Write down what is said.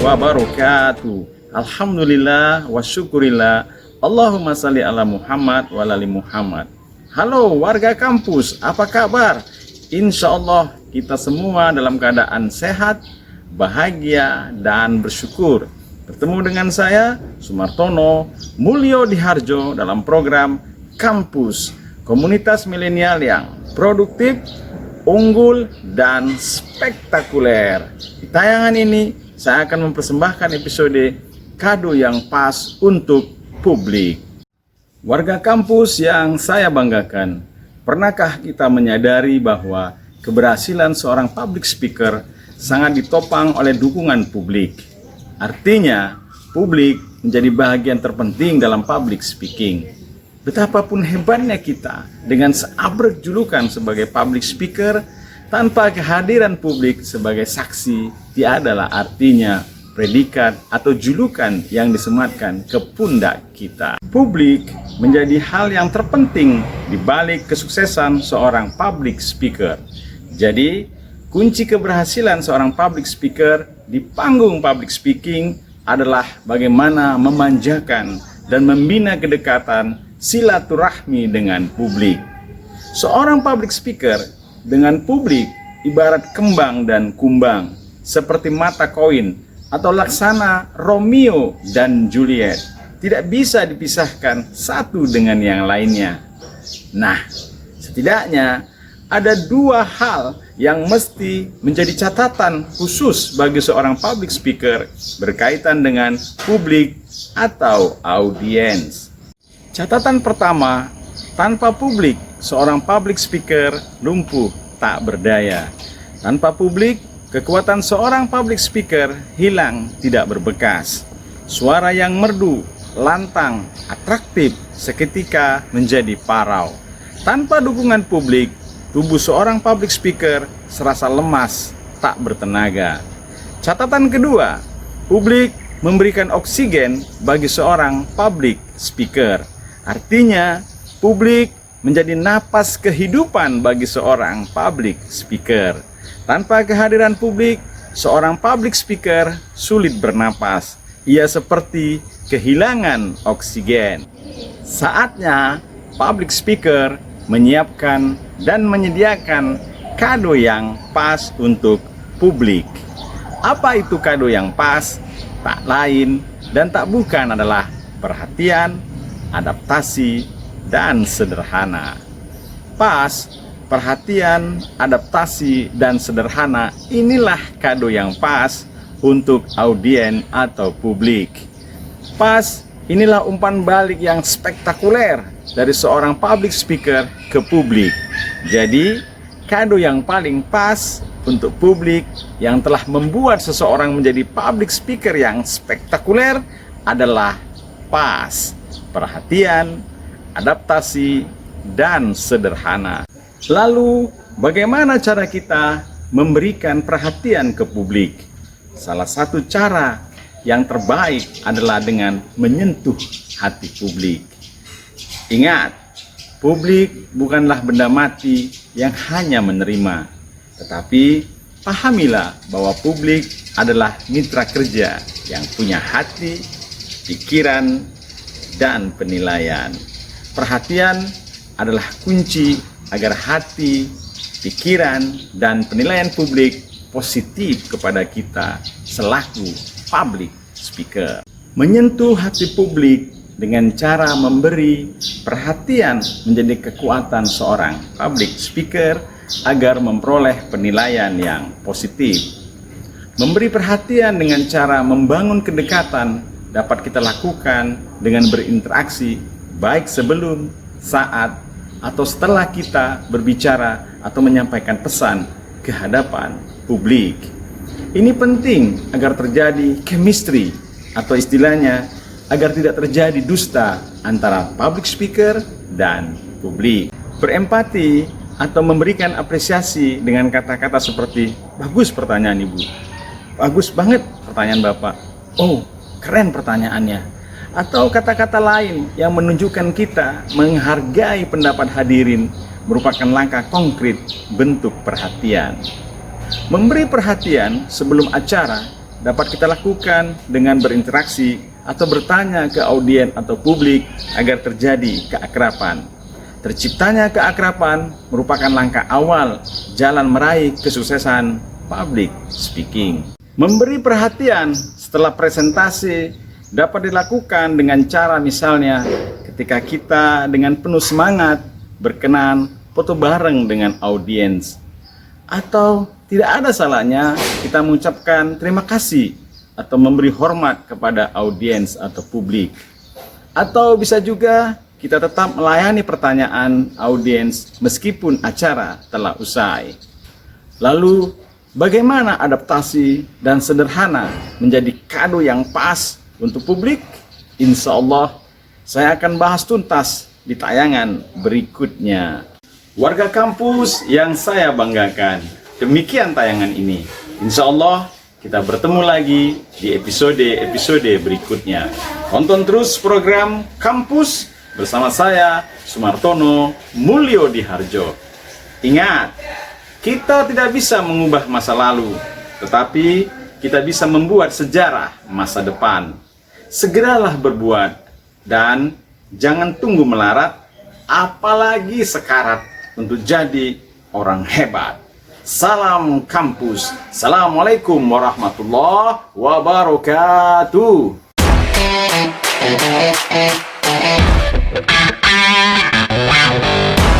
wabarakatuh. Alhamdulillah wa syukurillah. Allahumma salli ala Muhammad wa ala ali Muhammad. Halo warga kampus, apa kabar? Insya Allah kita semua dalam keadaan sehat, bahagia, dan bersyukur. Bertemu dengan saya, Sumartono Mulyo Diharjo, dalam program Kampus, komunitas milenial yang produktif, unggul, dan spektakuler. Di tayangan ini, saya akan mempersembahkan episode kado yang pas untuk publik. Warga kampus yang saya banggakan, pernahkah kita menyadari bahwa keberhasilan seorang public speaker sangat ditopang oleh dukungan publik? Artinya, publik menjadi bagian terpenting dalam public speaking. Betapapun hebatnya kita dengan seabrek julukan sebagai public speaker, tanpa kehadiran publik sebagai saksi, tiadalah artinya predikat atau julukan yang disematkan ke pundak kita. Publik menjadi hal yang terpenting di balik kesuksesan seorang public speaker. Jadi, kunci keberhasilan seorang public speaker di panggung public speaking adalah bagaimana memanjakan dan membina kedekatan silaturahmi dengan publik. Seorang public speaker dengan publik ibarat kembang dan kumbang, seperti mata koin atau laksana Romeo dan Juliet, tidak bisa dipisahkan satu dengan yang lainnya. Nah, setidaknya ada dua hal yang mesti menjadi catatan khusus bagi seorang public speaker berkaitan dengan publik atau audiens. Catatan pertama, tanpa publik, seorang public speaker lumpuh tak berdaya. Tanpa publik, kekuatan seorang public speaker hilang tidak berbekas. Suara yang merdu, lantang, atraktif seketika menjadi parau. Tanpa dukungan publik, tubuh seorang public speaker serasa lemas, tak bertenaga. Catatan kedua, publik memberikan oksigen bagi seorang public speaker. Artinya, publik menjadi napas kehidupan bagi seorang public speaker. Tanpa kehadiran publik, seorang public speaker sulit bernapas. Ia seperti kehilangan oksigen. Saatnya public speaker menyiapkan dan menyediakan kado yang pas untuk publik. Apa itu kado yang pas? Tak lain dan tak bukan adalah perhatian, adaptasi, dan sederhana. Pas, perhatian, adaptasi, dan sederhana, inilah kado yang pas untuk audiens atau publik. Pas, inilah umpan balik yang spektakuler dari seorang public speaker ke publik. Jadi, kado yang paling pas untuk publik yang telah membuat seseorang menjadi public speaker yang spektakuler adalah pas, perhatian, adaptasi, dan sederhana. Lalu, bagaimana cara kita memberikan perhatian ke publik? Salah satu cara yang terbaik adalah dengan menyentuh hati publik. Ingat, publik bukanlah benda mati yang hanya menerima, tetapi pahamilah bahwa publik adalah mitra kerja yang punya hati, pikiran, dan penilaian. Perhatian adalah kunci agar hati, pikiran, dan penilaian publik positif kepada kita selaku public speaker. Menyentuh hati publik dengan cara memberi perhatian menjadi kekuatan seorang public speaker agar memperoleh penilaian yang positif. Memberi perhatian dengan cara membangun kedekatan dapat kita lakukan dengan berinteraksi baik sebelum, saat, atau setelah kita berbicara atau menyampaikan pesan ke hadapan publik. Ini penting agar terjadi chemistry atau istilahnya agar tidak terjadi dusta antara public speaker dan publik. Berempati atau memberikan apresiasi dengan kata-kata seperti, bagus pertanyaan Ibu, bagus banget pertanyaan Bapak, oh keren pertanyaannya. Atau kata-kata lain yang menunjukkan kita menghargai pendapat hadirin merupakan langkah konkret bentuk perhatian. Memberi perhatian sebelum acara dapat kita lakukan dengan berinteraksi atau bertanya ke audiens atau publik agar terjadi keakraban. Terciptanya keakraban merupakan langkah awal jalan meraih kesuksesan public speaking. Memberi perhatian setelah presentasi dapat dilakukan dengan cara misalnya ketika kita dengan penuh semangat berkenan foto bareng dengan audiens. Atau tidak ada salahnya kita mengucapkan terima kasih atau memberi hormat kepada audiens atau publik. Atau bisa juga kita tetap melayani pertanyaan audiens meskipun acara telah usai. Lalu, bagaimana adaptasi dan sederhana menjadi kado yang pas untuk publik? Insya Allah, saya akan bahas tuntas di tayangan berikutnya. Warga kampus yang saya banggakan, demikian tayangan ini. Insya Allah, kita bertemu lagi di episode berikutnya. Tonton terus program Kampus bersama saya, Sumartono Mulyo Diharjo. Ingat, kita tidak bisa mengubah masa lalu, tetapi kita bisa membuat sejarah masa depan. Segeralah berbuat dan jangan tunggu melarat, apalagi sekarat untuk jadi orang hebat. Salam kampus. Assalamualaikum warahmatullahi wabarakatuh.